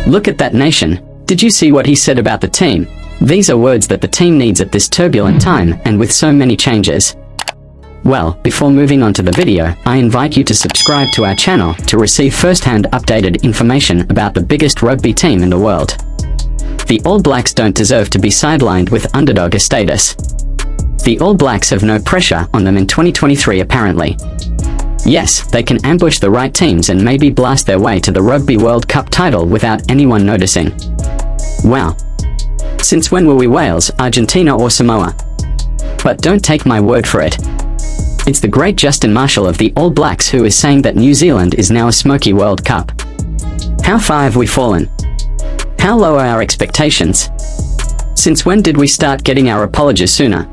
Look at that nation. Did you see what he said about the team? These are words that the team needs at this turbulent time and with so many changes. Well, before moving on to the video, I invite you to subscribe to our channel to receive first-hand updated information about the biggest rugby team in the world. The All Blacks don't deserve to be sidelined with underdog status. The All Blacks have no pressure on them in 2023 apparently. Yes, they can ambush the right teams and maybe blast their way to the Rugby World Cup title without anyone noticing. Wow. Since when were we Wales, Argentina or Samoa? But don't take my word for it. It's the great Justin Marshall of the All Blacks who is saying that New Zealand is now a smoky World Cup. How far have we fallen? How low are our expectations? Since when did we start getting our apologies sooner?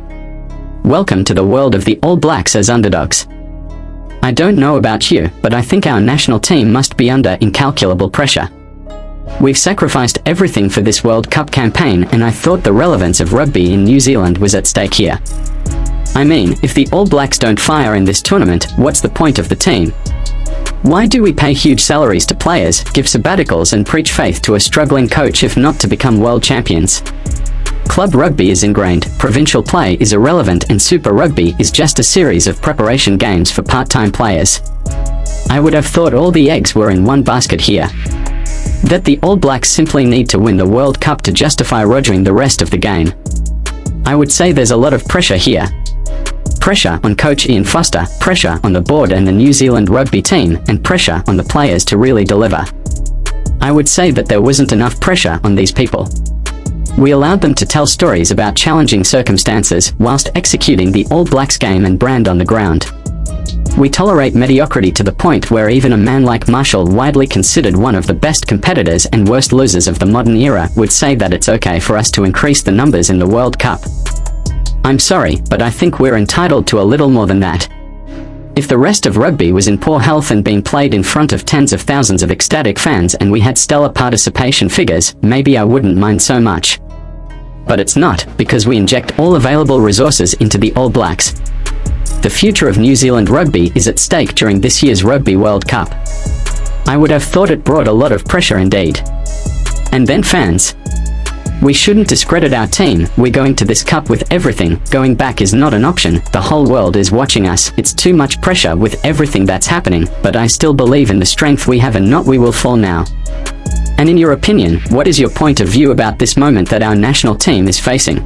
Welcome to the world of the All Blacks as underdogs. I don't know about you, but I think our national team must be under incalculable pressure. We've sacrificed everything for this World Cup campaign, and I thought the relevance of rugby in New Zealand was at stake here. I mean, if the All Blacks don't fire in this tournament, what's the point of the team? Why do we pay huge salaries to players, give sabbaticals and preach faith to a struggling coach if not to become world champions? Club rugby is ingrained, provincial play is irrelevant, and Super Rugby is just a series of preparation games for part-time players. I would have thought all the eggs were in one basket here. That the All Blacks simply need to win the World Cup to justify rogering the rest of the game. I would say there's a lot of pressure here. Pressure on coach Ian Foster, pressure on the board and the New Zealand rugby team, and pressure on the players to really deliver. I would say that there wasn't enough pressure on these people. We allowed them to tell stories about challenging circumstances whilst executing the All Blacks game and brand on the ground. We tolerate mediocrity to the point where even a man like Marshall, widely considered one of the best competitors and worst losers of the modern era, would say that it's okay for us to increase the numbers in the World Cup. I'm sorry, but I think we're entitled to a little more than that. If the rest of rugby was in poor health and being played in front of tens of thousands of ecstatic fans and we had stellar participation figures, maybe I wouldn't mind so much. But it's not, because we inject all available resources into the All Blacks. The future of New Zealand rugby is at stake during this year's Rugby World Cup. I would have thought it brought a lot of pressure indeed. And then fans. We shouldn't discredit our team. We're going to this cup with everything. Going back is not an option. The whole world is watching us. It's too much pressure with everything that's happening, but I still believe in the strength we have and not we will fall now. And in your opinion, what is your point of view about this moment that our national team is facing?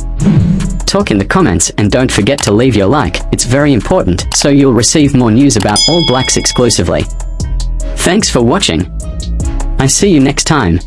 Talk in the comments and don't forget to leave your like, it's very important, so you'll receive more news about All Blacks exclusively. Thanks for watching. I see you next time.